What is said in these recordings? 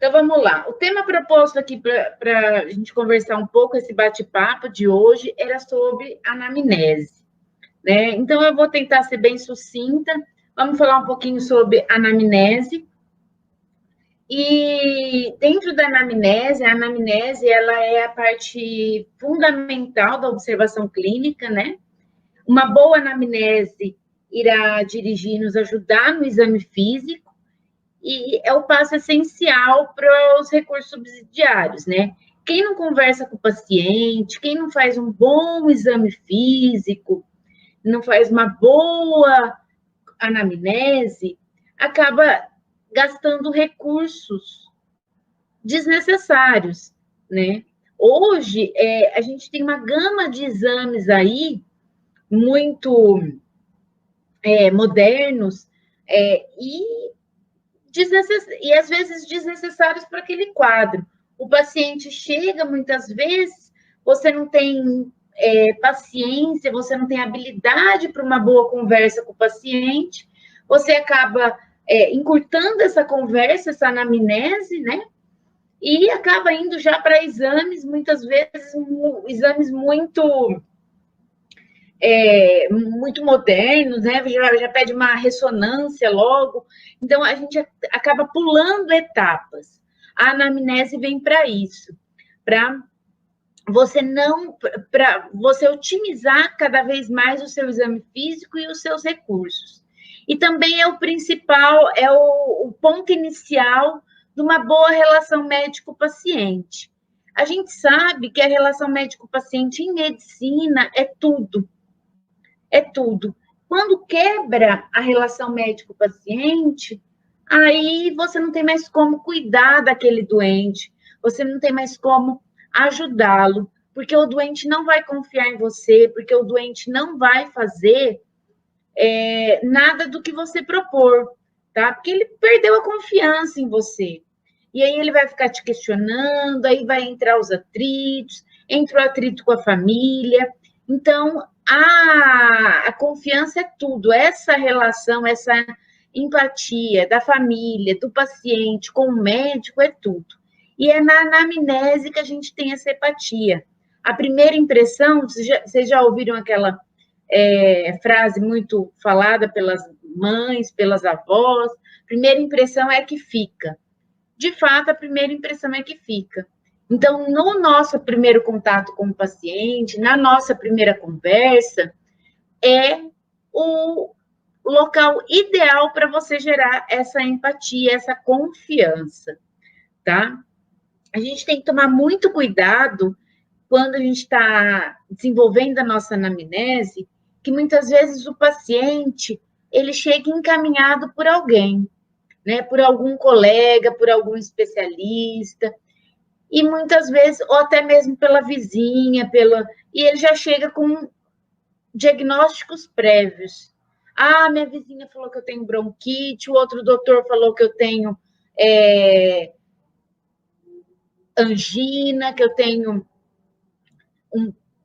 Então, vamos lá. O tema proposto aqui para a gente conversar um pouco, esse bate-papo de hoje, era sobre anamnese, né? Então, eu vou tentar ser bem sucinta. Vamos falar um pouquinho sobre anamnese. E dentro da anamnese, a anamnese ela é a parte fundamental da observação clínica, né? Uma boa anamnese irá dirigir, nos ajudar no exame físico, e é o passo essencial para os recursos subsidiários, né? Quem não conversa com o paciente, quem não faz um bom exame físico, não faz uma boa anamnese, acaba gastando recursos desnecessários, né? Hoje, a gente tem uma gama de exames aí muito modernos e às vezes desnecessários para aquele quadro. O paciente chega muitas vezes, você não tem paciência, você não tem habilidade para uma boa conversa com o paciente, você acaba encurtando essa conversa, essa anamnese, né? E acaba indo já para exames, muitas vezes, exames muito modernos, né? Já pede uma ressonância logo. Então, a gente acaba pulando etapas. A anamnese vem para isso, para você otimizar cada vez mais o seu exame físico e os seus recursos. E também é o principal, é o ponto inicial de uma boa relação médico-paciente. A gente sabe que a relação médico-paciente em medicina é tudo. É tudo. Quando quebra a relação médico-paciente, aí você não tem mais como cuidar daquele doente, você não tem mais como ajudá-lo, porque o doente não vai confiar em você, porque o doente não vai fazer nada do que você propor, tá? Porque ele perdeu a confiança em você. E aí ele vai ficar te questionando, aí vai entrar os atritos, entra o atrito com a família. Então, a confiança é tudo. Essa relação, essa empatia da família, do paciente com o médico é tudo. E é na anamnese que a gente tem essa empatia. A primeira impressão, vocês já ouviram aquela frase muito falada pelas mães, pelas avós, primeira impressão é que fica. De fato, a primeira impressão é que fica. Então, no nosso primeiro contato com o paciente, na nossa primeira conversa, é o local ideal para você gerar essa empatia, essa confiança, tá? A gente tem que tomar muito cuidado quando a gente está desenvolvendo a nossa anamnese, que muitas vezes o paciente, ele chega encaminhado por alguém, né? Por algum colega, por algum especialista, e muitas vezes, ou até mesmo pela vizinha, e ele já chega com diagnósticos prévios. Ah, minha vizinha falou que eu tenho bronquite, o outro doutor falou que eu tenho angina, que eu tenho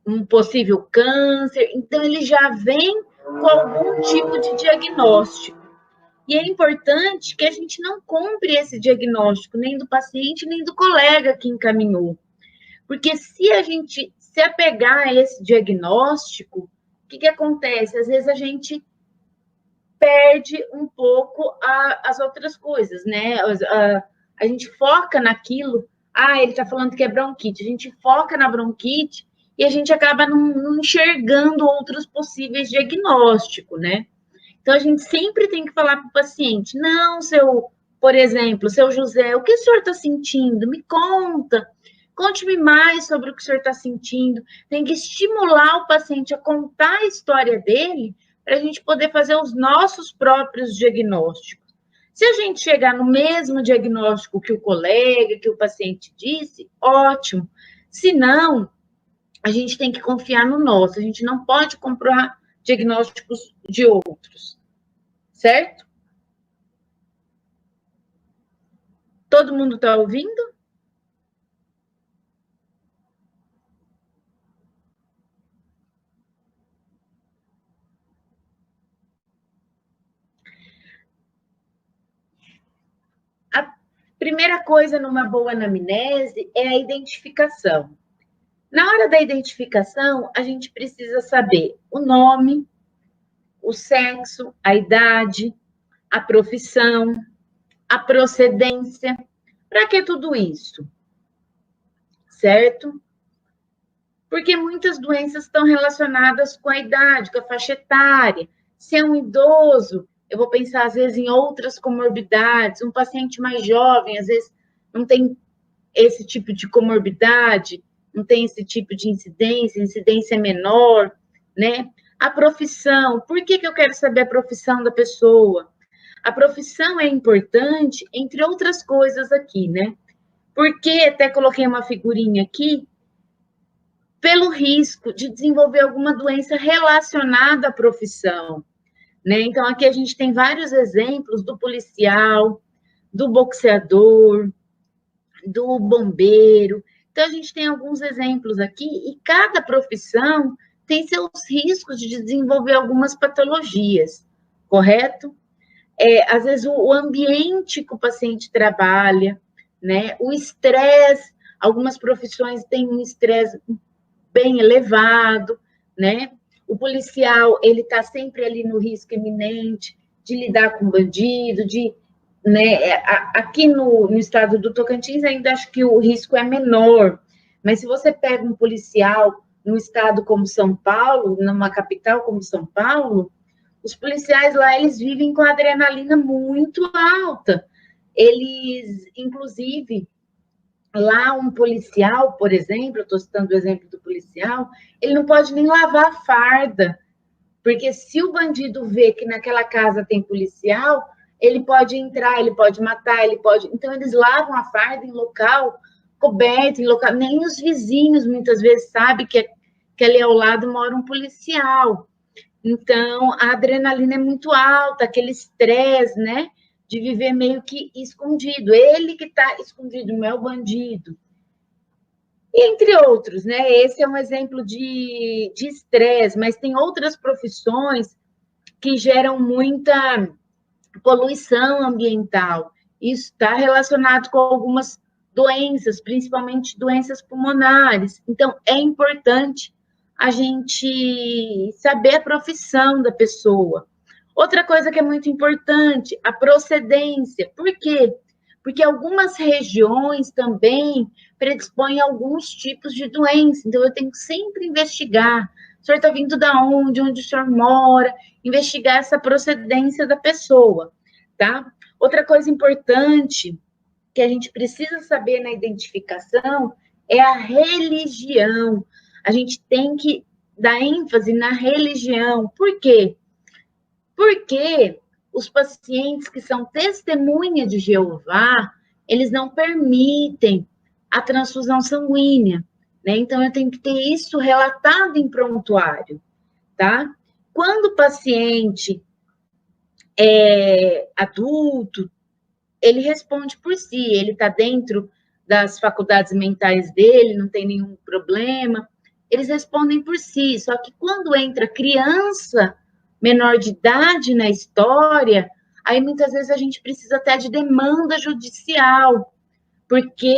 um possível câncer. Então, ele já vem com algum tipo de diagnóstico. E é importante que a gente não compre esse diagnóstico, nem do paciente, nem do colega que encaminhou. Porque se a gente se apegar a esse diagnóstico, o que acontece? Às vezes a gente perde um pouco as outras coisas, né? A gente foca naquilo. Ah, ele está falando que é bronquite. A gente foca na bronquite e a gente acaba não enxergando outros possíveis diagnósticos, né? Então, a gente sempre tem que falar para o paciente, não, por exemplo, seu José, o que o senhor está sentindo? Me conta, conte-me mais sobre o que o senhor está sentindo. Tem que estimular o paciente a contar a história dele para a gente poder fazer os nossos próprios diagnósticos. Se a gente chegar no mesmo diagnóstico que o colega, que o paciente disse, ótimo. Se não, a gente tem que confiar no nosso, a gente não pode comprar diagnósticos de outros. Certo? Todo mundo está ouvindo? A primeira coisa numa boa anamnese é a identificação. Na hora da identificação, a gente precisa saber o nome, o sexo, a idade, a profissão, a procedência. Para que tudo isso? Certo? Porque muitas doenças estão relacionadas com a idade, com a faixa etária. Se é um idoso, eu vou pensar, às vezes, em outras comorbidades. Um paciente mais jovem, às vezes, não tem esse tipo de comorbidade, não tem esse tipo de incidência, incidência é menor, né? A profissão, por que eu quero saber a profissão da pessoa? A profissão é importante, entre outras coisas aqui, né? Porque, até coloquei uma figurinha aqui, pelo risco de desenvolver alguma doença relacionada à profissão, né? Então, aqui a gente tem vários exemplos do policial, do boxeador, do bombeiro. Então, a gente tem alguns exemplos aqui, e cada profissão tem seus riscos de desenvolver algumas patologias, correto? Às vezes, o ambiente que o paciente trabalha, né? O estresse, algumas profissões têm um estresse bem elevado, né? O policial, ele está sempre ali no risco iminente de lidar com bandido, né? Aqui no estado do Tocantins, ainda acho que o risco é menor, mas se você pega um policial num estado como São Paulo, numa capital como São Paulo, os policiais lá, eles vivem com a adrenalina muito alta. Eles, inclusive, lá um policial, por exemplo, eu estou citando o exemplo do policial, ele não pode nem lavar a farda, porque se o bandido vê que naquela casa tem policial, ele pode entrar, ele pode matar, ele pode... Então, eles lavam a farda em local coberto, em local... Nem os vizinhos, muitas vezes, sabem que ali ao lado mora um policial. Então, a adrenalina é muito alta, aquele estresse, né? De viver meio que escondido. Ele que está escondido, não é o bandido. Entre outros, né? Esse é um exemplo de estresse, mas tem outras profissões que geram muita poluição ambiental. Isso está relacionado com algumas doenças, principalmente doenças pulmonares. Então, é importante a gente saber a profissão da pessoa. Outra coisa que é muito importante, a procedência. Por quê? Porque algumas regiões também predispõem a alguns tipos de doença. Então, eu tenho que sempre investigar. O senhor está vindo da onde o senhor mora, investigar essa procedência da pessoa, tá? Outra coisa importante que a gente precisa saber na identificação é a religião. A gente tem que dar ênfase na religião. Por quê? Porque os pacientes que são testemunha de Jeová, eles não permitem a transfusão sanguínea, né? Então, eu tenho que ter isso relatado em prontuário, tá? Quando o paciente é adulto, ele responde por si, ele está dentro das faculdades mentais dele, não tem nenhum problema, eles respondem por si, só que quando entra criança menor de idade na história, aí muitas vezes a gente precisa até de demanda judicial, porque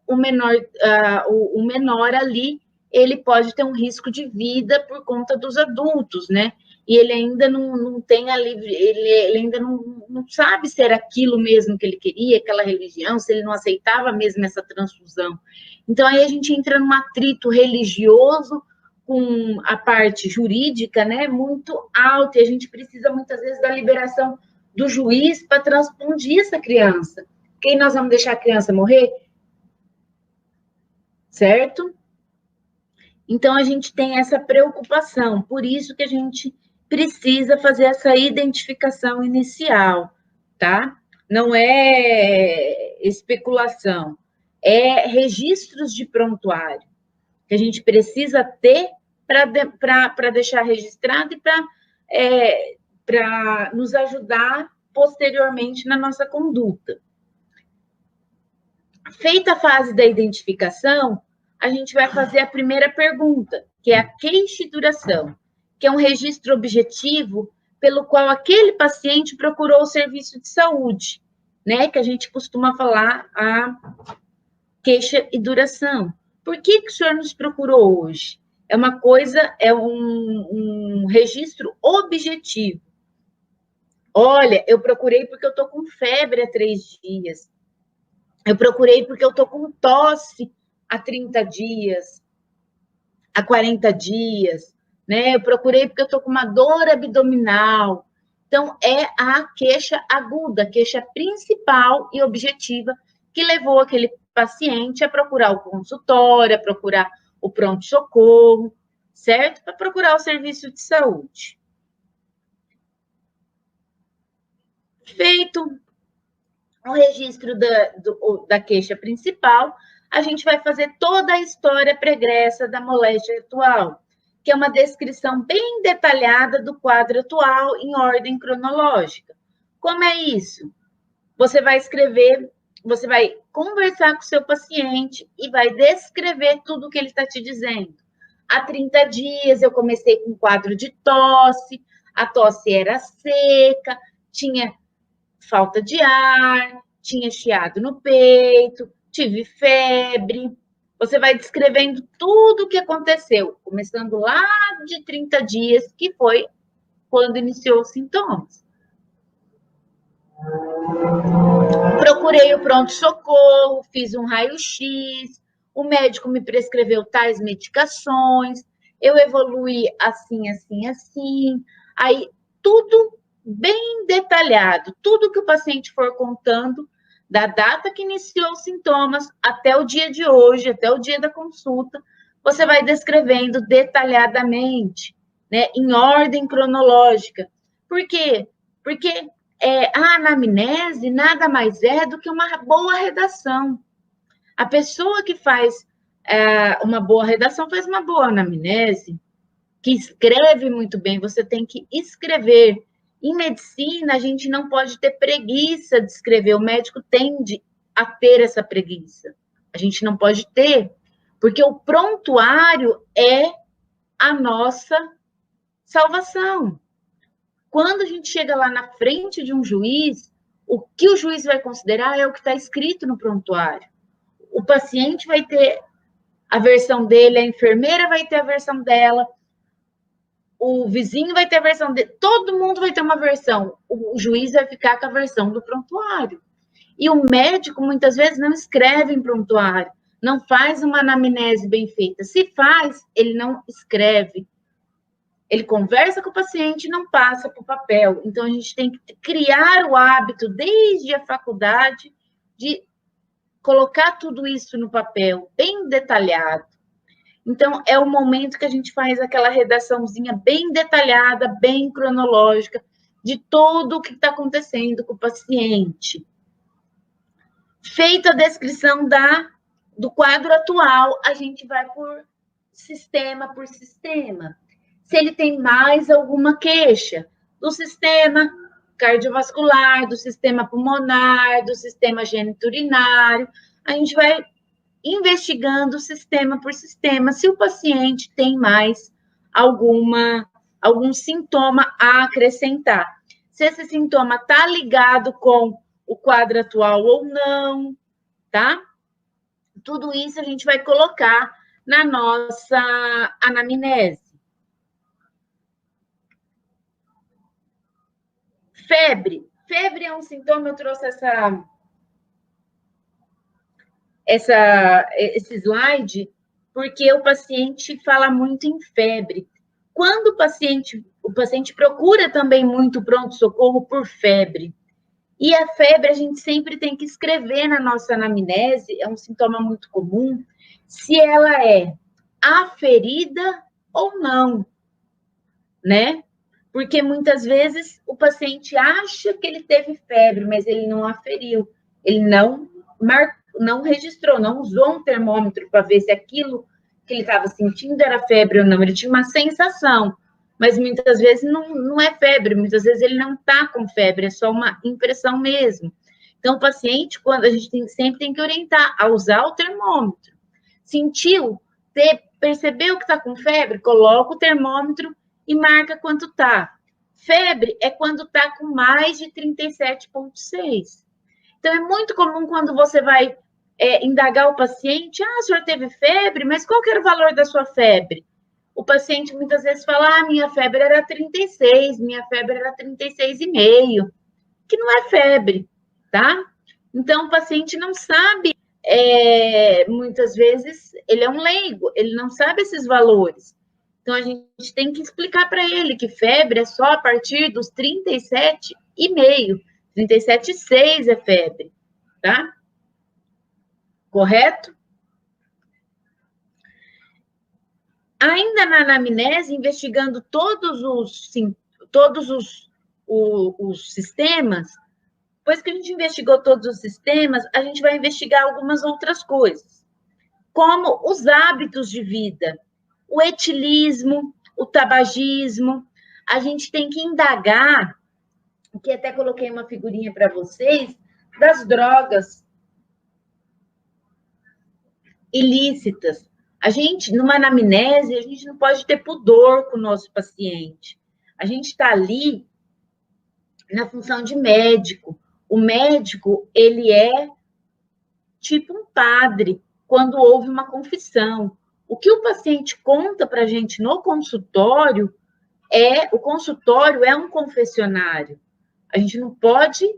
o menor ali, ele pode ter um risco de vida por conta dos adultos, né? E ele ainda não tem a livre, ele ainda não sabe se era aquilo mesmo que ele queria, aquela religião, se ele não aceitava mesmo essa transfusão. Então, aí a gente entra num atrito religioso com a parte jurídica, né, muito alta, e a gente precisa, muitas vezes, da liberação do juiz para transfundir essa criança. Quem nós vamos deixar a criança morrer? Certo? Então, a gente tem essa preocupação, por isso que a gente precisa fazer essa identificação inicial, tá? Não é especulação, é registros de prontuário que a gente precisa ter para deixar registrado e para nos ajudar posteriormente na nossa conduta. Feita a fase da identificação, a gente vai fazer a primeira pergunta, que é a queixituração, que é um registro objetivo pelo qual aquele paciente procurou o serviço de saúde. né, que a gente costuma falar a queixa e duração. Por que o senhor nos procurou hoje? É uma coisa, é um registro objetivo. Olha, eu procurei porque eu estou com febre há 3 dias. Eu procurei porque eu estou com tosse há 30 dias, há 40 dias, né? Eu procurei porque eu estou com uma dor abdominal. Então, é a queixa aguda, a queixa principal e objetiva que levou aquele paciente a procurar o consultório, a procurar o pronto-socorro, certo? Para procurar o serviço de saúde. Feito o registro da queixa principal, a gente vai fazer toda a história pregressa da moléstia atual, que é uma descrição bem detalhada do quadro atual em ordem cronológica. Como é isso? Você vai escrever, você vai conversar com o seu paciente e vai descrever tudo o que ele está te dizendo. Há 30 dias eu comecei com um quadro de tosse, a tosse era seca, tinha falta de ar, tinha chiado no peito, tive febre. Você vai descrevendo tudo o que aconteceu, começando lá de 30 dias, que foi quando iniciou os sintomas. Procurei o pronto-socorro, fiz um raio-x, o médico me prescreveu tais medicações, eu evoluí assim, assim, assim. Aí, tudo bem detalhado, tudo que o paciente for contando, da data que iniciou os sintomas até o dia de hoje, até o dia da consulta, você vai descrevendo detalhadamente, né, em ordem cronológica. Por quê? Porque a anamnese nada mais é do que uma boa redação. A pessoa que faz uma boa redação faz uma boa anamnese, que escreve muito bem, você tem que escrever. Em medicina, a gente não pode ter preguiça de escrever, o médico tende a ter essa preguiça. A gente não pode ter, porque o prontuário é a nossa salvação. Quando a gente chega lá na frente de um juiz, o que o juiz vai considerar é o que está escrito no prontuário. O paciente vai ter a versão dele, a enfermeira vai ter a versão dela, o vizinho vai ter a versão dele, todo mundo vai ter uma versão. O juiz vai ficar com a versão do prontuário. E o médico, muitas vezes, não escreve em prontuário, não faz uma anamnese bem feita. Se faz, ele não escreve. Ele conversa com o paciente e não passa para o papel. Então, a gente tem que criar o hábito, desde a faculdade, de colocar tudo isso no papel, bem detalhado. Então, é o momento que a gente faz aquela redaçãozinha bem detalhada, bem cronológica, de tudo o que está acontecendo com o paciente. Feita a descrição do quadro atual, a gente vai por sistema. Se ele tem mais alguma queixa do sistema cardiovascular, do sistema pulmonar, do sistema geniturinário, a gente vai investigando sistema por sistema, se o paciente tem mais algum sintoma a acrescentar. Se esse sintoma está ligado com o quadro atual ou não, tá? Tudo isso a gente vai colocar na nossa anamnese. Febre. Febre é um sintoma, eu trouxe esse slide, porque o paciente fala muito em febre. Quando o paciente procura também muito pronto-socorro por febre. E a febre a gente sempre tem que escrever na nossa anamnese, é um sintoma muito comum, se ela é aferida ou não, né? Porque muitas vezes o paciente acha que ele teve febre, mas ele não aferiu, ele não registrou, não usou um termômetro para ver se aquilo que ele estava sentindo era febre ou não, ele tinha uma sensação, mas muitas vezes não é febre, muitas vezes ele não está com febre, é só uma impressão mesmo. Então, o paciente, quando a gente sempre tem que orientar a usar o termômetro. Sentiu, percebeu que está com febre, coloca o termômetro e marca quanto está. Febre é quando está com mais de 37,6. Então, é muito comum quando você vai indagar o paciente, o senhor teve febre, mas qual que era o valor da sua febre? O paciente muitas vezes fala, minha febre era 36, minha febre era 36,5, que não é febre, tá? Então, o paciente não sabe, muitas vezes, ele é um leigo, ele não sabe esses valores. Então, a gente tem que explicar para ele que febre é só a partir dos 37,5, 37,6 é febre, tá? Correto? Ainda na anamnese, investigando todos os sistemas, depois que a gente investigou todos os sistemas, a gente vai investigar algumas outras coisas, como os hábitos de vida, o etilismo, o tabagismo. A gente tem que indagar, que até coloquei uma figurinha para vocês, das drogas ilícitas. A gente, numa anamnese, a gente não pode ter pudor com o nosso paciente. A gente está ali na função de médico. O médico, ele é tipo um padre, quando houve uma confissão. O que o paciente conta para a gente no consultório o consultório é um confessionário. A gente não pode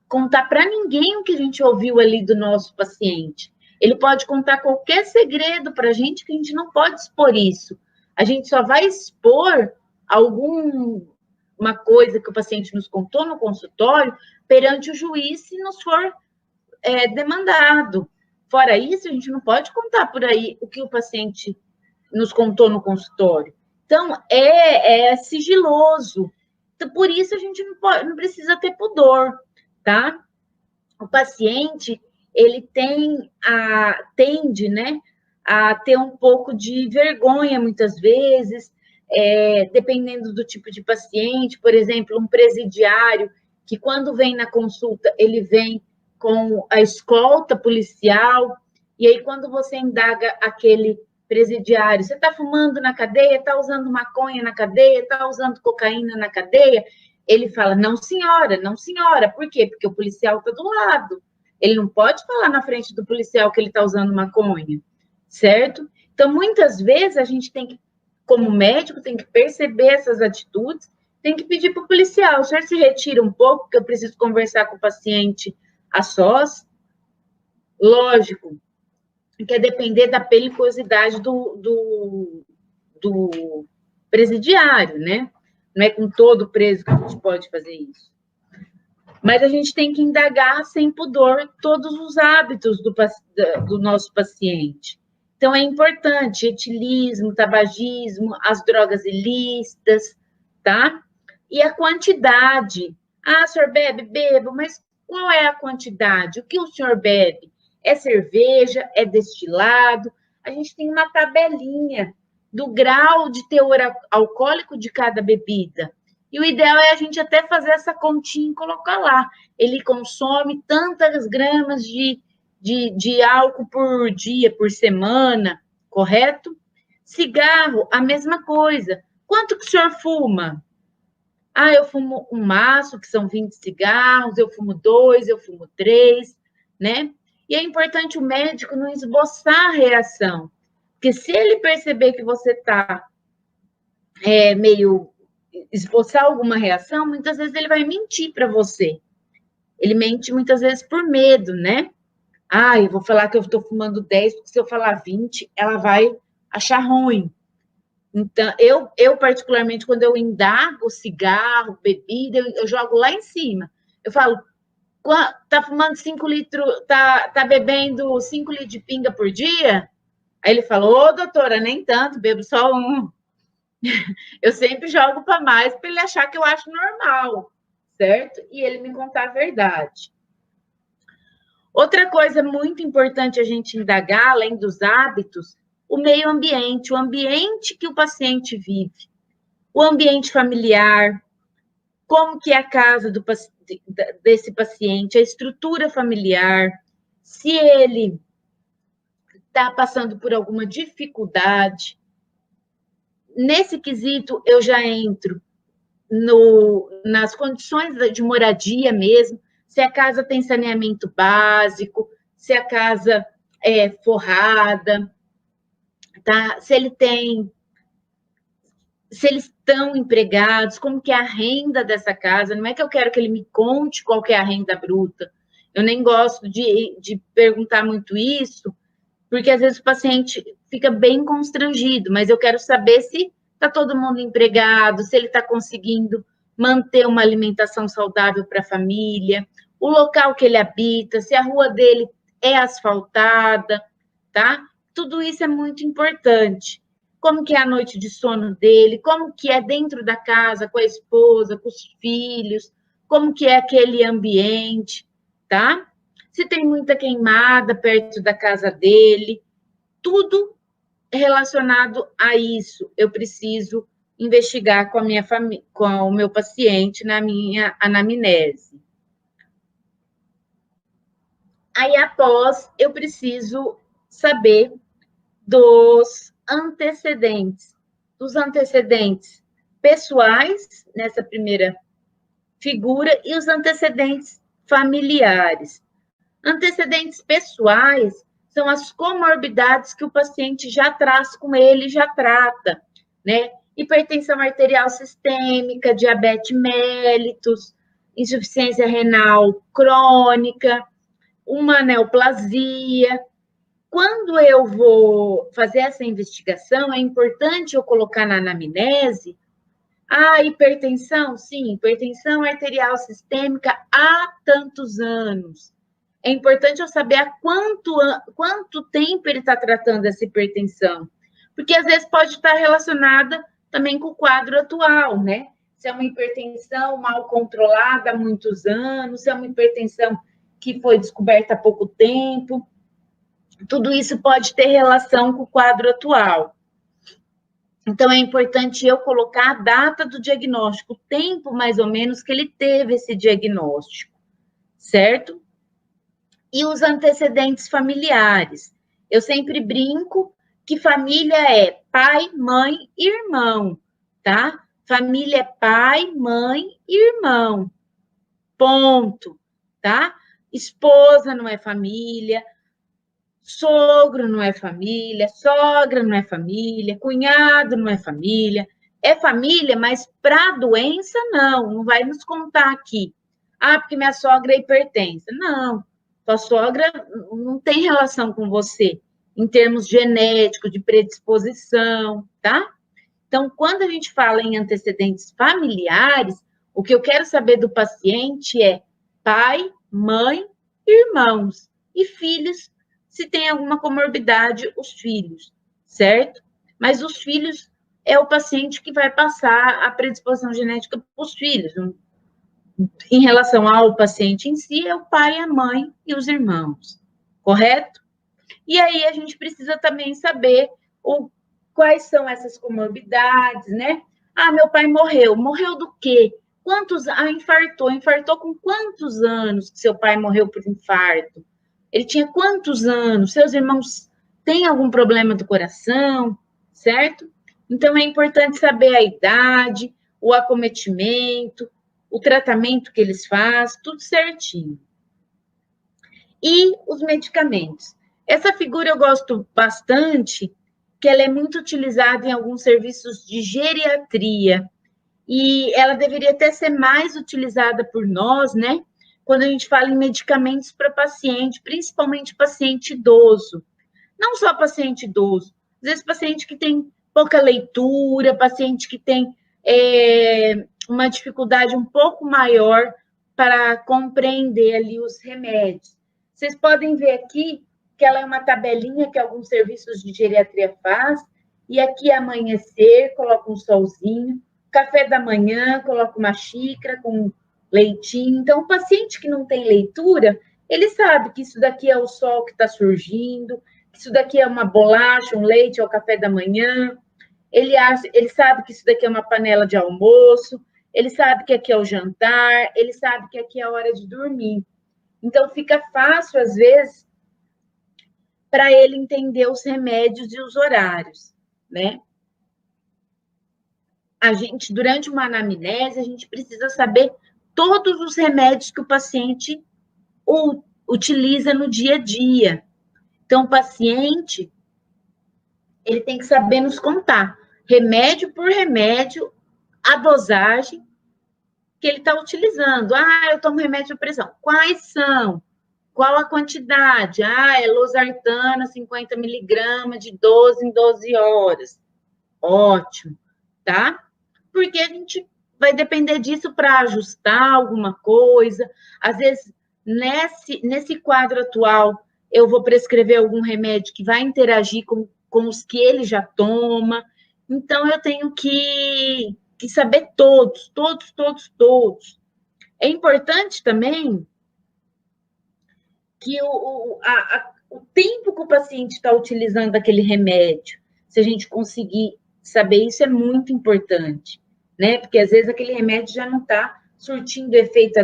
contar para ninguém o que a gente ouviu ali do nosso paciente. Ele pode contar qualquer segredo para a gente, que a gente não pode expor isso. A gente só vai expor alguma coisa que o paciente nos contou no consultório perante o juiz, se nos for demandado. Fora isso, a gente não pode contar por aí o que o paciente nos contou no consultório. Então, é sigiloso. Então, por isso, a gente não precisa ter pudor, tá? O paciente, ele tende, né, a ter um pouco de vergonha, muitas vezes, dependendo do tipo de paciente. Por exemplo, um presidiário, que quando vem na consulta, ele vem com a escolta policial, e aí quando você indaga aquele presidiário, você está fumando na cadeia, está usando maconha na cadeia, está usando cocaína na cadeia, ele fala, não senhora, não senhora. Por quê? Porque o policial está do lado. Ele não pode falar na frente do policial que ele está usando maconha, certo? Então, muitas vezes, a gente tem que, como médico, tem que perceber essas atitudes, tem que pedir para o policial, o senhor se retira um pouco, porque eu preciso conversar com o paciente a sós. Lógico, que é depender da periculosidade do presidiário, né? Não é com todo preso que a gente pode fazer isso. Mas a gente tem que indagar sem pudor todos os hábitos do nosso paciente. Então, é importante etilismo, tabagismo, as drogas ilícitas, tá? E a quantidade. O senhor bebe? Bebo, mas qual é a quantidade? O que o senhor bebe? É cerveja? É destilado? A gente tem uma tabelinha do grau de teor alcoólico de cada bebida. E o ideal é a gente até fazer essa continha e colocar lá. Ele consome tantas gramas de álcool por dia, por semana, correto? Cigarro, a mesma coisa. Quanto que o senhor fuma? Eu fumo um maço, que são 20 cigarros, eu fumo 2, eu fumo 3, né? E é importante o médico não esboçar a reação. Porque se ele perceber que você está meio esboçar alguma reação, muitas vezes ele vai mentir para você. Ele mente muitas vezes por medo, né? Eu vou falar que eu estou fumando 10, porque se eu falar 20, ela vai achar ruim. Então, eu particularmente, quando eu indago cigarro, bebida, eu jogo lá em cima. Eu falo, tá fumando 5 litros, tá bebendo 5 litros de pinga por dia? Aí ele falou, doutora, nem tanto, bebo só um. Eu sempre jogo para mais, para ele achar que eu acho normal, certo? E ele me contar a verdade. Outra coisa muito importante a gente indagar, além dos hábitos, o meio ambiente, o ambiente que o paciente vive, o ambiente familiar, como que é a casa desse paciente, a estrutura familiar, se ele está passando por alguma dificuldade. Nesse quesito, eu já entro nas condições de moradia mesmo, se a casa tem saneamento básico, se a casa é forrada, tá? Se eles estão empregados, como que é a renda dessa casa. Não é que eu quero que ele me conte qual que é a renda bruta. Eu nem gosto de perguntar muito isso, porque às vezes o paciente fica bem constrangido, mas eu quero saber se está todo mundo empregado, se ele está conseguindo manter uma alimentação saudável para a família, o local que ele habita, se a rua dele é asfaltada, tá? Tudo isso é muito importante. Como que é a noite de sono dele, como que é dentro da casa, com a esposa, com os filhos, como que é aquele ambiente, tá? Se tem muita queimada perto da casa dele, tudo relacionado a isso, eu preciso investigar com a minha família, com o meu paciente na minha anamnese. Aí, após, eu preciso saber dos antecedentes pessoais, nessa primeira figura, e os antecedentes familiares. Antecedentes pessoais são as comorbidades que o paciente já traz com ele, já trata, né? Hipertensão arterial sistêmica, diabetes mellitus, insuficiência renal crônica, uma neoplasia. Quando eu vou fazer essa investigação, é importante eu colocar na anamnese a hipertensão, sim, hipertensão arterial sistêmica há tantos anos. É importante eu saber há quanto tempo ele está tratando essa hipertensão, porque às vezes pode estar relacionada também com o quadro atual, né? Se é uma hipertensão mal controlada há muitos anos, se é uma hipertensão que foi descoberta há pouco tempo, tudo isso pode ter relação com o quadro atual. Então, é importante eu colocar a data do diagnóstico, o tempo mais ou menos que ele teve esse diagnóstico, certo? E os antecedentes familiares. Eu sempre brinco que família é pai, mãe, irmão, tá? Família é pai, mãe, irmão. Ponto, tá? Esposa não é família, sogro não é família, sogra não é família, cunhado não é família. É família, mas para a doença, não vai nos contar aqui. Ah, porque minha sogra é hipertensa. Não, sua sogra não tem relação com você, em termos genéticos, de predisposição, tá? Então, quando a gente fala em antecedentes familiares, o que eu quero saber do paciente é pai, mãe, irmãos e filhos, se tem alguma comorbidade, os filhos, certo? Mas os filhos é o paciente que vai passar a predisposição genética para os filhos. Em relação ao paciente em si, é o pai, a mãe e os irmãos, correto? E aí a gente precisa também saber quais são essas comorbidades, né? Ah, meu pai morreu. Morreu do quê? Quantos? Ah, infartou. Infartou com quantos anos que seu pai morreu por infarto? Ele tinha quantos anos? Seus irmãos têm algum problema do coração, certo? Então, é importante saber a idade, o acometimento, o tratamento que eles fazem, tudo certinho. E os medicamentos. Essa figura eu gosto bastante, que ela é muito utilizada em alguns serviços de geriatria, e ela deveria até ser mais utilizada por nós, né? Quando a gente fala em medicamentos para paciente, principalmente paciente idoso. Não só paciente idoso, às vezes paciente que tem pouca leitura, paciente que tem uma dificuldade um pouco maior para compreender ali os remédios. Vocês podem ver aqui que ela é uma tabelinha que alguns serviços de geriatria faz, e aqui é amanhecer, coloca um solzinho, café da manhã, coloca uma xícara com leitinho. Então, o paciente que não tem leitura, ele sabe que isso daqui é o sol que está surgindo, que isso daqui é uma bolacha, um leite ao café da manhã, ele sabe que isso daqui é uma panela de almoço, ele sabe que aqui é o jantar, ele sabe que aqui é a hora de dormir. Então, fica fácil, às vezes, para ele entender os remédios e os horários, né? A gente, durante uma anamnese, a gente precisa saber todos os remédios que o paciente utiliza no dia a dia. Então, o paciente, ele tem que saber nos contar, remédio por remédio, a dosagem que ele está utilizando. Ah, eu tomo remédio de pressão. Quais são? Qual a quantidade? Ah, é losartana, 50 miligramas, de 12 em 12 horas. Ótimo, tá? Porque a gente vai depender disso para ajustar alguma coisa. Às vezes, nesse quadro atual, eu vou prescrever algum remédio que vai interagir com os que ele já toma. Então, eu tenho que saber todos. É importante também que o tempo que o paciente está utilizando aquele remédio, se a gente conseguir saber isso, é muito importante, né? Porque às vezes aquele remédio já não está surtindo o efeito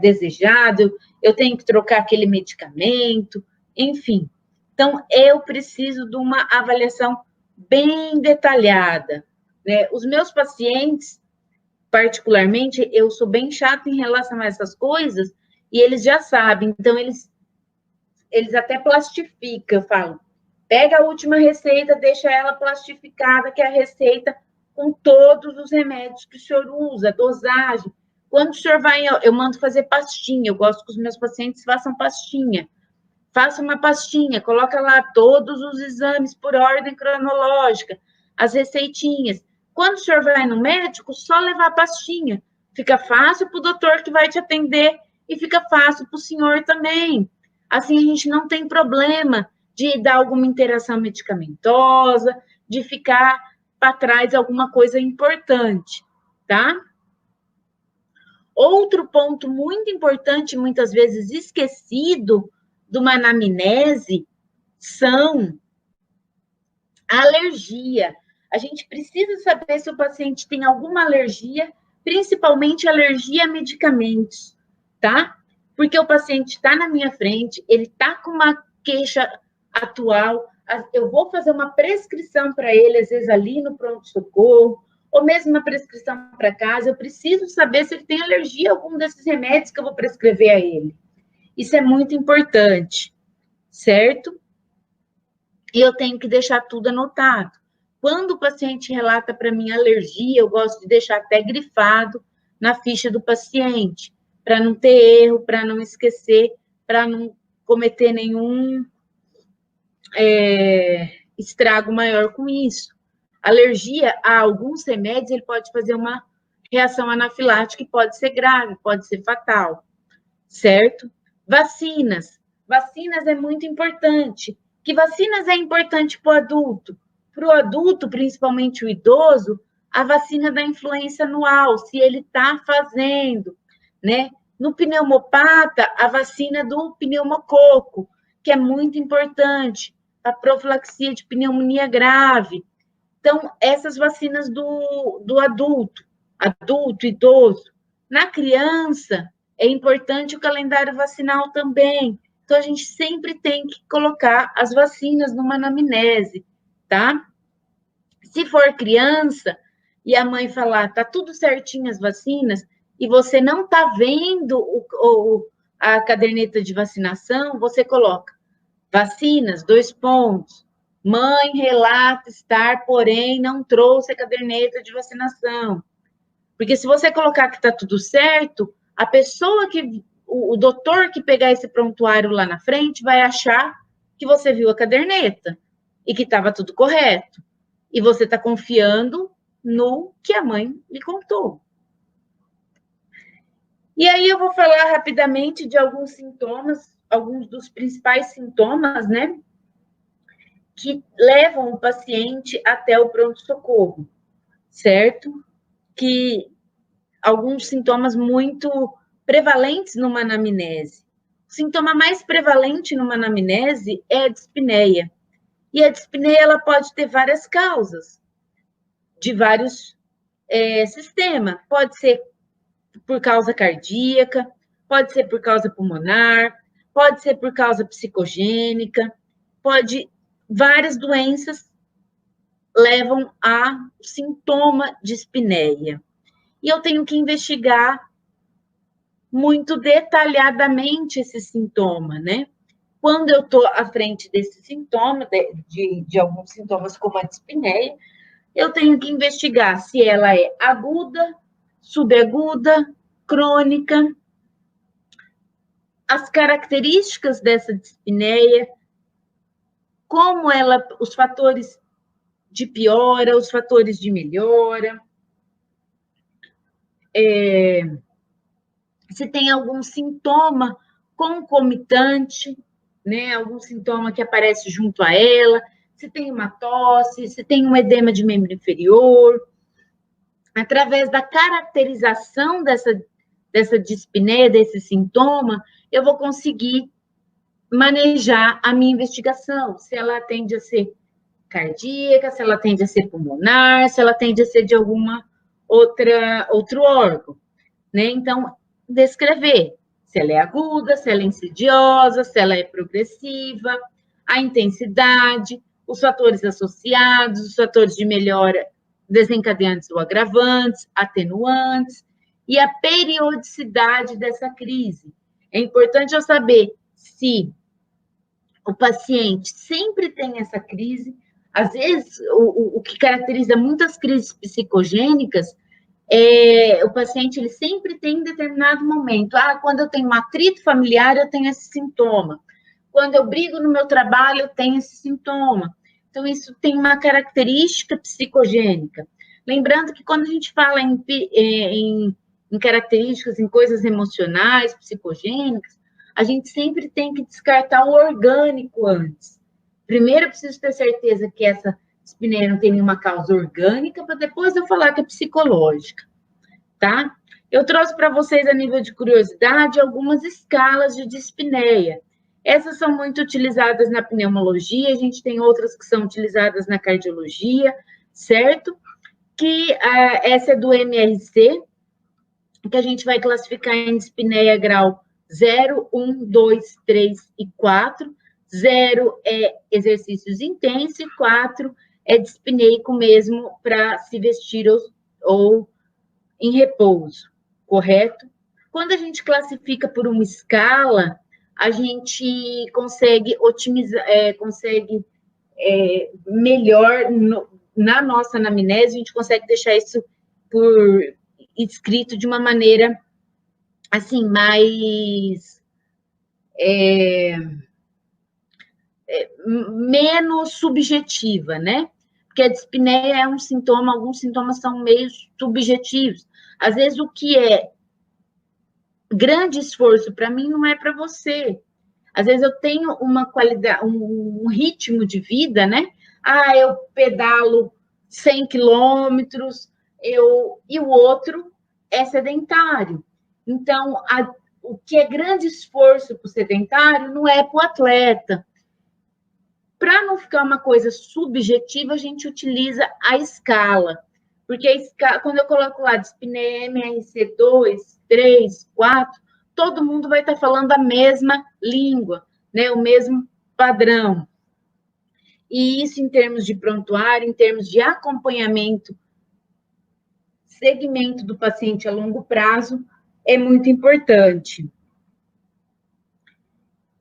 desejado, eu tenho que trocar aquele medicamento, enfim. Então, eu preciso de uma avaliação bem detalhada, né? Os meus pacientes, particularmente, eu sou bem chata em relação a essas coisas, e eles já sabem, então eles até plastificam, falam, pega a última receita, deixa ela plastificada, que é a receita com todos os remédios que o senhor usa, dosagem. Quando o senhor vai, eu mando fazer pastinha, eu gosto que os meus pacientes façam pastinha. Faça uma pastinha, coloca lá todos os exames por ordem cronológica, as receitinhas. Quando o senhor vai no médico, só levar a pastinha. Fica fácil para o doutor que vai te atender e fica fácil para o senhor também. Assim, a gente não tem problema de dar alguma interação medicamentosa, de ficar para trás alguma coisa importante, tá? Outro ponto muito importante, muitas vezes esquecido, de uma anamnese, são a alergia. A gente precisa saber se o paciente tem alguma alergia, principalmente alergia a medicamentos, tá? Porque o paciente está na minha frente, ele está com uma queixa atual, eu vou fazer uma prescrição para ele, às vezes ali no pronto-socorro, ou mesmo uma prescrição para casa, eu preciso saber se ele tem alergia a algum desses remédios que eu vou prescrever a ele. Isso é muito importante, certo? E eu tenho que deixar tudo anotado. Quando o paciente relata para mim alergia, eu gosto de deixar até grifado na ficha do paciente, para não ter erro, para não esquecer, para não cometer nenhum estrago maior com isso. Alergia a alguns remédios, ele pode fazer uma reação anafilática que pode ser grave, pode ser fatal, certo? Vacinas. Vacinas é muito importante. Que vacinas é importante para o adulto? Para o adulto, principalmente o idoso, a vacina da influenza anual, se ele está fazendo, né? No pneumopata, a vacina do pneumococo, que é muito importante, a profilaxia de pneumonia grave. Então, essas vacinas do adulto, idoso. Na criança, é importante o calendário vacinal também. Então, a gente sempre tem que colocar as vacinas numa anamnese, tá? Se for criança e a mãe falar, tá tudo certinho as vacinas, e você não tá vendo a caderneta de vacinação, você coloca vacinas, 2 pontos. Mãe relata estar, porém, não trouxe a caderneta de vacinação. Porque se você colocar que está tudo certo, a pessoa o doutor que pegar esse prontuário lá na frente vai achar que você viu a caderneta e que estava tudo correto. E você está confiando no que a mãe lhe contou. E aí eu vou falar rapidamente de alguns sintomas, alguns dos principais sintomas, né, que levam o paciente até o pronto-socorro, certo? Que alguns sintomas muito prevalentes numa anamnese. O sintoma mais prevalente numa anamnese é a dispneia. E a dispneia ela pode ter várias causas, de vários sistemas. Pode ser por causa cardíaca, pode ser por causa pulmonar, pode ser por causa psicogênica, várias doenças levam a sintoma de dispneia. E eu tenho que investigar muito detalhadamente esse sintoma, né? Quando eu estou à frente desse sintoma, de alguns sintomas como a dispneia, eu tenho que investigar se ela é aguda, subaguda, crônica, as características dessa dispneia, como ela, os fatores de piora, os fatores de melhora, se tem algum sintoma concomitante, né? Algum sintoma que aparece junto a ela, se tem uma tosse, se tem um edema de membro inferior. Através da caracterização dessa dispneia, desse sintoma, eu vou conseguir manejar a minha investigação, se ela tende a ser cardíaca, se ela tende a ser pulmonar, se ela tende a ser de alguma outro órgão, né? Então, descrever se ela é aguda, se ela é insidiosa, se ela é progressiva, a intensidade, os fatores associados, os fatores de melhora desencadeantes ou agravantes, atenuantes, e a periodicidade dessa crise. É importante eu saber se o paciente sempre tem essa crise. Às vezes, o que caracteriza muitas crises psicogênicas o paciente ele sempre tem em determinado momento. Quando eu tenho um atrito familiar, eu tenho esse sintoma. Quando eu brigo no meu trabalho, eu tenho esse sintoma. Então, isso tem uma característica psicogênica. Lembrando que quando a gente fala em características, em coisas emocionais, psicogênicas, a gente sempre tem que descartar o orgânico antes. Primeiro, eu preciso ter certeza que essa dispneia não tem nenhuma causa orgânica, para depois eu falar que é psicológica, tá? Eu trouxe para vocês, a nível de curiosidade, algumas escalas de dispneia. Essas são muito utilizadas na pneumologia, a gente tem outras que são utilizadas na cardiologia, certo? Que essa é do MRC, que a gente vai classificar em dispneia grau 0, 1, 2, 3 e 4. 0 é exercícios intensos e 4 é dispneico mesmo para se vestir ou em repouso, correto? Quando a gente classifica por uma escala, a gente consegue otimizar, melhor na nossa anamnese, a gente consegue deixar isso por escrito de uma maneira assim mais menos subjetiva, né? Porque a dispneia é um sintoma, alguns sintomas são meio subjetivos. Às vezes, o que é grande esforço para mim não é para você. Às vezes, eu tenho uma qualidade, um ritmo de vida, né? Eu pedalo 100 quilômetros, e o outro é sedentário. Então, o que é grande esforço para o sedentário não é para o atleta. Para não ficar uma coisa subjetiva, a gente utiliza a escala. Porque a escala, quando eu coloco lá dispneia MRC2, 3, 4, todo mundo vai estar falando a mesma língua, né? O mesmo padrão. E isso em termos de prontuário, em termos de acompanhamento, segmento do paciente a longo prazo, é muito importante.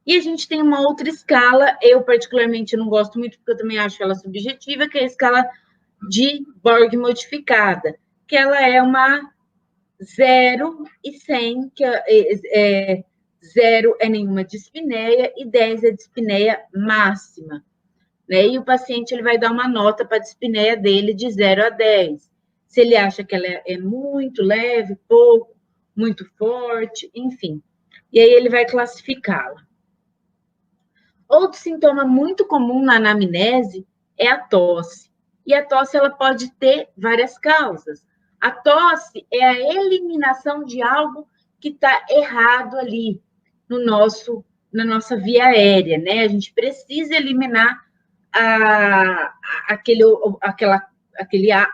E a gente tem uma outra escala, eu particularmente não gosto muito, porque eu também acho ela subjetiva, que é a escala de Borg modificada, que ela é uma 0 e 100, que 0 é nenhuma dispneia e 10 é dispneia máxima. Né? E o paciente ele vai dar uma nota para a dispneia dele de 0 a 10. Se ele acha que ela é muito leve, pouco, muito forte, enfim. E aí ele vai classificá-la. Outro sintoma muito comum na anamnese é a tosse. E a tosse ela pode ter várias causas. A tosse é a eliminação de algo que está errado ali na nossa via aérea, né? A gente precisa eliminar aquele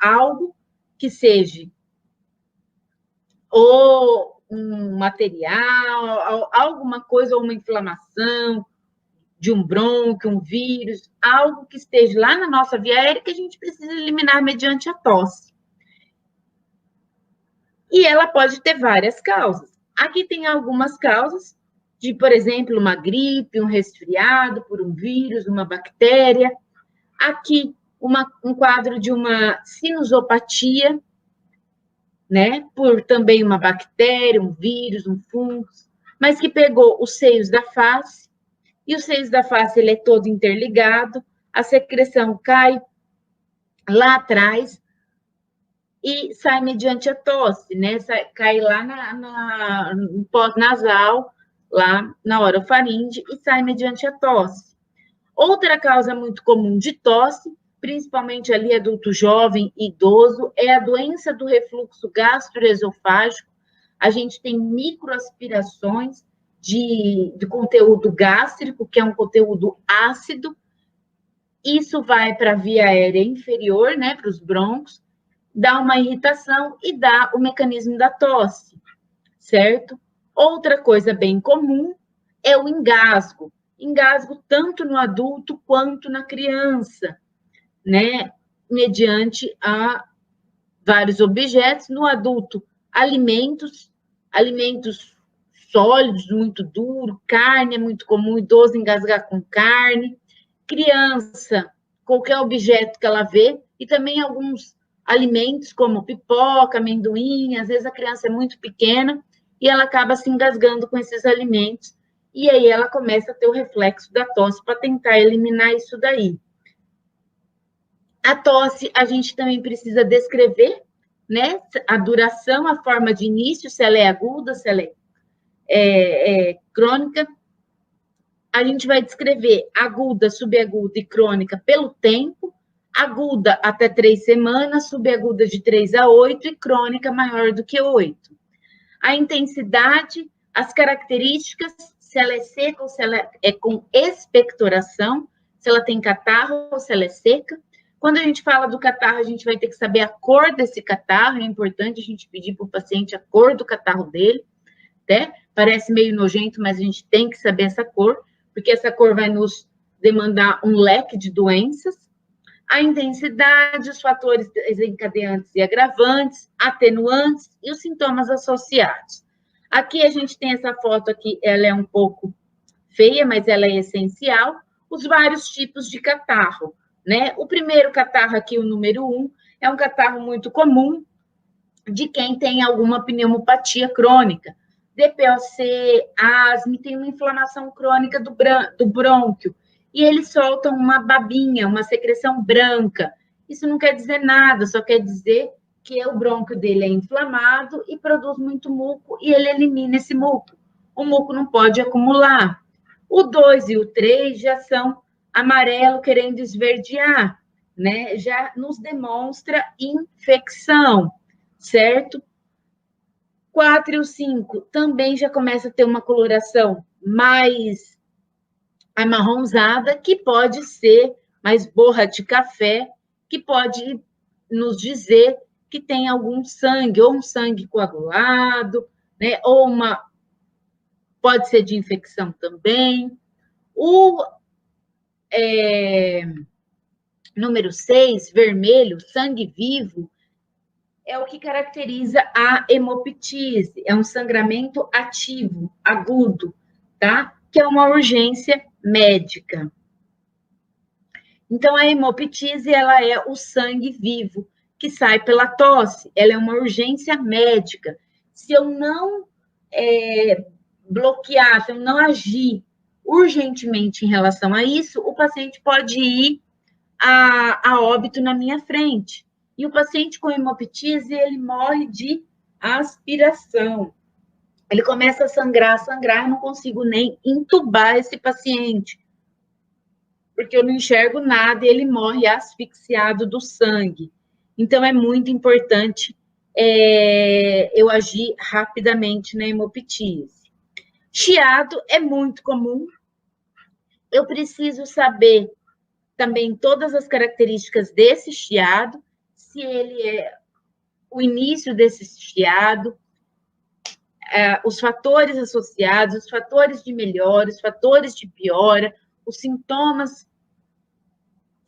algo que seja ou um material, alguma coisa, ou uma inflamação, de um brônquio, um vírus, algo que esteja lá na nossa via aérea que a gente precisa eliminar mediante a tosse. E ela pode ter várias causas. Aqui tem algumas causas, de, por exemplo, uma gripe, um resfriado por um vírus, uma bactéria. Aqui, um quadro de uma sinusopatia, né? Por também uma bactéria, um vírus, um fungo, mas que pegou os seios da face, e os seios da face ele é todo interligado, a secreção cai lá atrás e sai mediante a tosse, né? Cai lá no pós-nasal, lá na orofaringe, e sai mediante a tosse. Outra causa muito comum de tosse, principalmente ali adulto jovem e idoso, é a doença do refluxo gastroesofágico. A gente tem microaspirações de conteúdo gástrico, que é um conteúdo ácido. Isso vai para a via aérea inferior, né, para os brônquios, dá uma irritação e dá o mecanismo da tosse, certo? Outra coisa bem comum é o engasgo. Engasgo tanto no adulto quanto na criança, né? Mediante a vários objetos. No adulto, alimentos sólidos, muito duro, carne é muito comum, idoso engasgar com carne. Criança, qualquer objeto que ela vê, e também alguns alimentos como pipoca, amendoim, às vezes a criança é muito pequena e ela acaba se engasgando com esses alimentos, e aí ela começa a ter o reflexo da tosse para tentar eliminar isso daí. A tosse, a gente também precisa descrever, né, a duração, a forma de início, se ela é aguda, se ela é crônica. A gente vai descrever aguda, subaguda e crônica pelo tempo, aguda até 3 semanas, subaguda de 3 a 8 e crônica maior do que 8. A intensidade, as características, se ela é seca ou se ela é com expectoração, se ela tem catarro ou se ela é seca. Quando a gente fala do catarro, a gente vai ter que saber a cor desse catarro, é importante a gente pedir para o paciente a cor do catarro dele, né? Parece meio nojento, mas a gente tem que saber essa cor, porque essa cor vai nos demandar um leque de doenças. A intensidade, os fatores desencadeantes e agravantes, atenuantes e os sintomas associados. Aqui a gente tem essa foto aqui, ela é um pouco feia, mas ela é essencial. Os vários tipos de catarro, né? O primeiro catarro aqui, o número 1, é um catarro muito comum de quem tem alguma pneumopatia crônica. DPOC, asma, tem uma inflamação crônica do brônquio, e eles soltam uma babinha, uma secreção branca. Isso não quer dizer nada, só quer dizer que o brônquio dele é inflamado e produz muito muco, e ele elimina esse muco. O muco não pode acumular. O 2 e o 3 já são amarelo querendo esverdear, né? Já nos demonstra infecção, certo? 4 e o 5 também já começa a ter uma coloração mais amarronzada, que pode ser mais borra de café, que pode nos dizer que tem algum sangue, ou um sangue coagulado, né? Ou pode ser de infecção também. O número 6, vermelho, sangue vivo, é o que caracteriza a hemoptise, é um sangramento ativo, agudo, tá? Que é uma urgência médica. Então, a hemoptise, ela é o sangue vivo que sai pela tosse, ela é uma urgência médica. Se eu não bloquear, se eu não agir urgentemente em relação a isso, o paciente pode ir a óbito na minha frente. E o paciente com hemoptise, ele morre de aspiração. Ele começa a sangrar, eu não consigo nem entubar esse paciente, porque eu não enxergo nada e ele morre asfixiado do sangue. Então, é muito importante eu agir rapidamente na hemoptise. Chiado é muito comum. Eu preciso saber também todas as características desse chiado, se ele é o início desse chiado, os fatores associados, os fatores de melhora, os fatores de piora, os sintomas,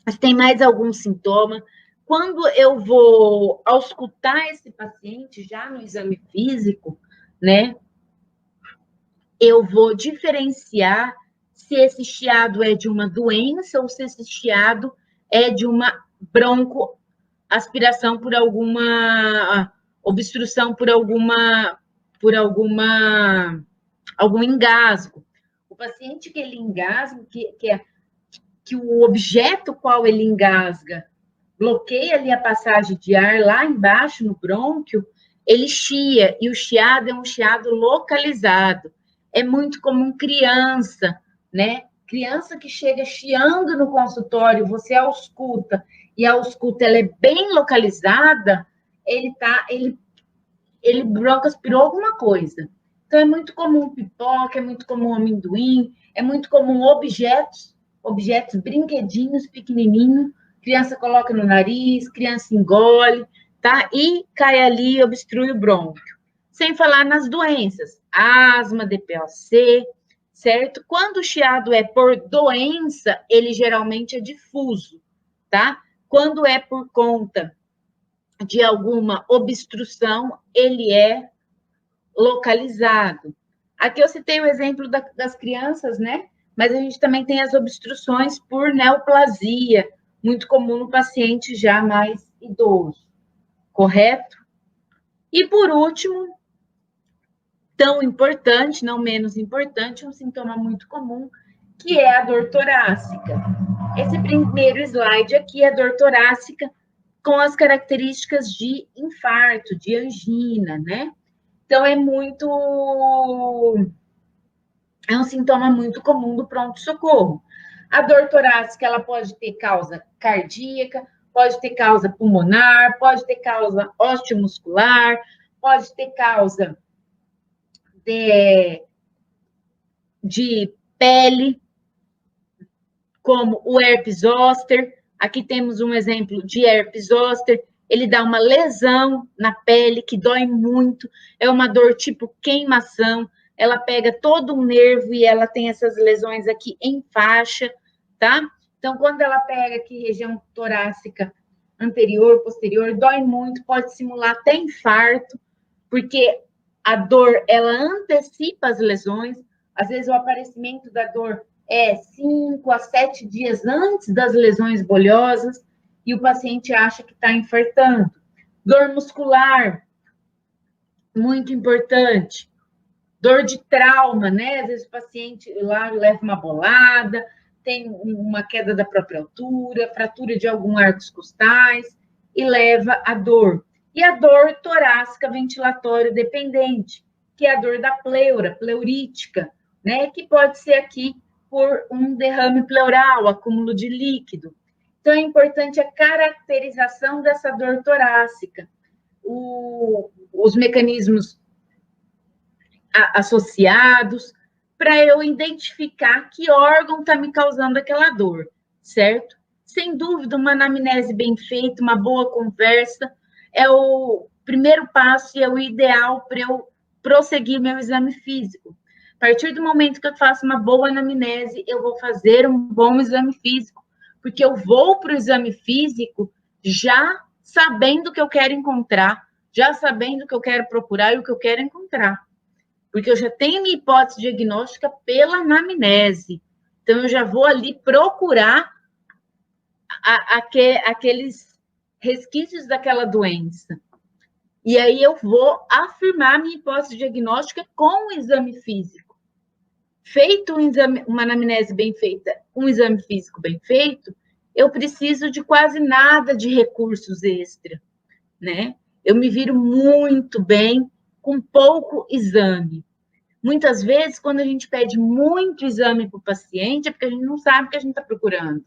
se tem mais algum sintoma. Quando eu vou auscultar esse paciente já no exame físico, né, eu vou diferenciar se esse chiado é de uma doença ou se esse chiado é de uma broncoaspiração por alguma obstrução, por algum engasgo. O paciente que ele engasga, que o objeto qual ele engasga bloqueia ali a passagem de ar lá embaixo no brônquio, ele chia, e o chiado é um chiado localizado. É muito comum criança, né? Criança que chega chiando no consultório, você ausculta, e a ausculta ela é bem localizada, ele broncoaspirou alguma coisa. Então, é muito comum pipoca, é muito comum amendoim, é muito comum objetos, brinquedinhos pequenininhos, criança coloca no nariz, criança engole, tá? E cai ali e obstrui o brônquio. Sem falar nas doenças, asma, DPOC, certo? Quando o chiado é por doença, ele geralmente é difuso, tá? Quando é por conta de alguma obstrução, ele é localizado. Aqui eu citei o exemplo das crianças, né? Mas a gente também tem as obstruções por neoplasia, muito comum no paciente já mais idoso, correto? E por último, tão importante, não menos importante, um sintoma muito comum, que é a dor torácica. Esse primeiro slide aqui é a dor torácica com as características de infarto, de angina, né? Então, é um sintoma muito comum do pronto-socorro. A dor torácica, ela pode ter causa cardíaca, pode ter causa pulmonar, pode ter causa osteomuscular, pode ter causa de pele, como o herpes zoster. Aqui temos um exemplo de herpes zoster. Ele dá uma lesão na pele que dói muito. É uma dor tipo queimação. Ela pega todo o nervo e ela tem essas lesões aqui em faixa, tá? Então, quando ela pega aqui região torácica anterior, posterior, dói muito, pode simular até infarto, porque a dor, ela antecipa as lesões. Às vezes, o aparecimento da dor é 5 a 7 dias antes das lesões bolhosas e o paciente acha que está infartando. Dor muscular, muito importante. Dor de trauma, né? Às vezes o paciente lá leva uma bolada, tem uma queda da própria altura, fratura de algum arcos costais e leva a dor. E a dor torácica ventilatória dependente, que é a dor da pleura, pleurítica, né? Que pode ser aqui por um derrame pleural, acúmulo de líquido. Então, é importante a caracterização dessa dor torácica, os mecanismos associados, para eu identificar que órgão está me causando aquela dor, certo? Sem dúvida, uma anamnese bem feita, uma boa conversa, é o primeiro passo e é o ideal para eu prosseguir meu exame físico. A partir do momento que eu faço uma boa anamnese, eu vou fazer um bom exame físico, porque eu vou para o exame físico já sabendo o que eu quero encontrar, já sabendo o que eu quero procurar e o que eu quero encontrar. Porque eu já tenho minha hipótese diagnóstica pela anamnese. Então, eu já vou ali procurar aqueles resquícios daquela doença. E aí eu vou afirmar minha hipótese diagnóstica com o exame físico. Feito uma anamnese bem feita, um exame físico bem feito, eu preciso de quase nada de recursos extra, né? Eu me viro muito bem com pouco exame. Muitas vezes, quando a gente pede muito exame para o paciente, é porque a gente não sabe o que a gente está procurando.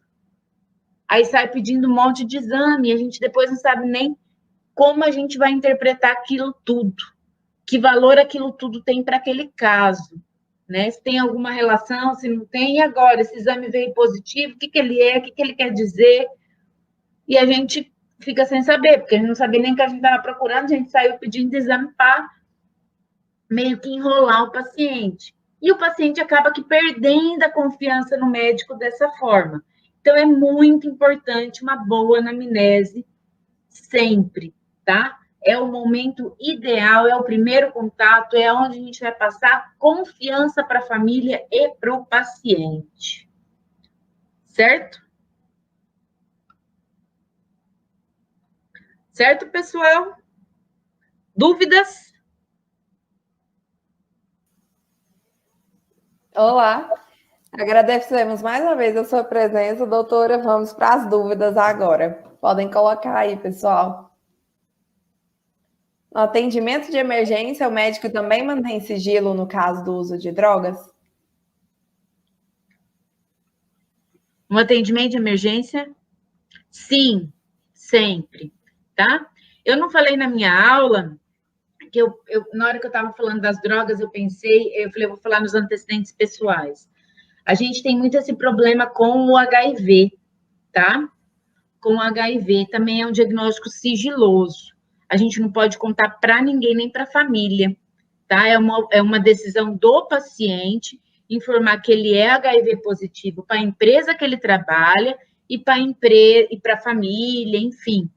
Aí sai pedindo um monte de exame, e a gente depois não sabe nem como a gente vai interpretar aquilo tudo, que valor aquilo tudo tem para aquele caso, né? Se tem alguma relação, se não tem, e agora? Esse exame veio positivo, o que ele é, o que ele quer dizer? E a gente fica sem saber, porque a gente não sabia nem o que a gente estava procurando, a gente saiu pedindo exame para meio que enrolar o paciente. E o paciente acaba que perdendo a confiança no médico dessa forma. Então, é muito importante uma boa anamnese sempre, tá? é o momento ideal, é o primeiro contato, é onde a gente vai passar confiança para a família e para o paciente. Certo? Certo, pessoal? Dúvidas? Olá, agradecemos mais uma vez a sua presença, doutora. Vamos para as dúvidas agora. Podem colocar aí, pessoal. No atendimento de emergência, o médico também mantém sigilo no caso do uso de drogas? Um atendimento de emergência? Sim, sempre, tá? Eu não falei na minha aula que na hora que eu estava falando das drogas, eu falei, eu vou falar nos antecedentes pessoais. A gente tem muito esse problema com o HIV, tá? Com o HIV também é um diagnóstico sigiloso. A gente não pode contar para ninguém, nem para a família, tá? É uma decisão do paciente informar que ele é HIV positivo para a empresa que ele trabalha e para a família, enfim,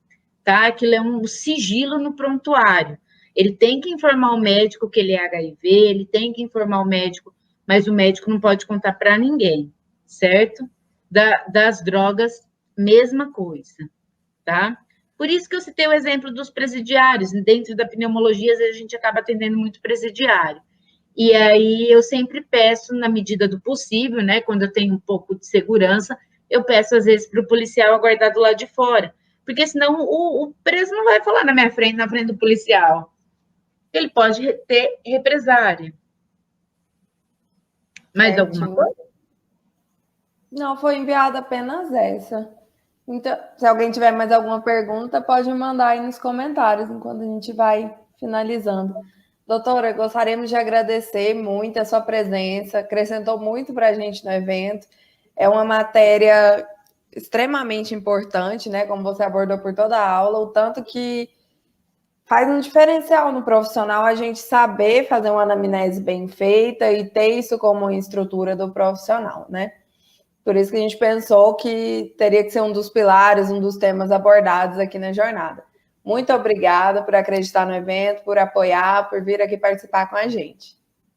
tá? Aquilo é um sigilo no prontuário. Ele tem que informar o médico que ele é HIV, ele tem que informar o médico, mas o médico não pode contar para ninguém, certo? Das drogas, mesma coisa, tá? Por isso que eu citei o exemplo dos presidiários. Dentro da pneumologia, às vezes a gente acaba atendendo muito presidiário. E aí eu sempre peço, na medida do possível, né? Quando eu tenho um pouco de segurança, eu peço, às vezes, para o policial aguardar do lado de fora. Porque senão o preso não vai falar na minha frente, na frente do policial. Ele pode ter represária. Mais alguma Certinho. coisa? Não, foi enviada apenas essa. Então, se alguém tiver mais alguma pergunta, pode mandar aí nos comentários enquanto a gente vai finalizando. Doutora, gostaríamos de agradecer muito a sua presença, acrescentou muito para a gente no evento. É uma matéria extremamente importante, né? Como você abordou por toda a aula, o tanto que faz um diferencial no profissional a gente saber fazer uma anamnese bem feita e ter isso como estrutura do profissional, né? Por isso que a gente pensou que teria que ser um dos pilares, um dos temas abordados aqui na jornada. Muito obrigada por acreditar no evento, por apoiar, por vir aqui participar com a gente.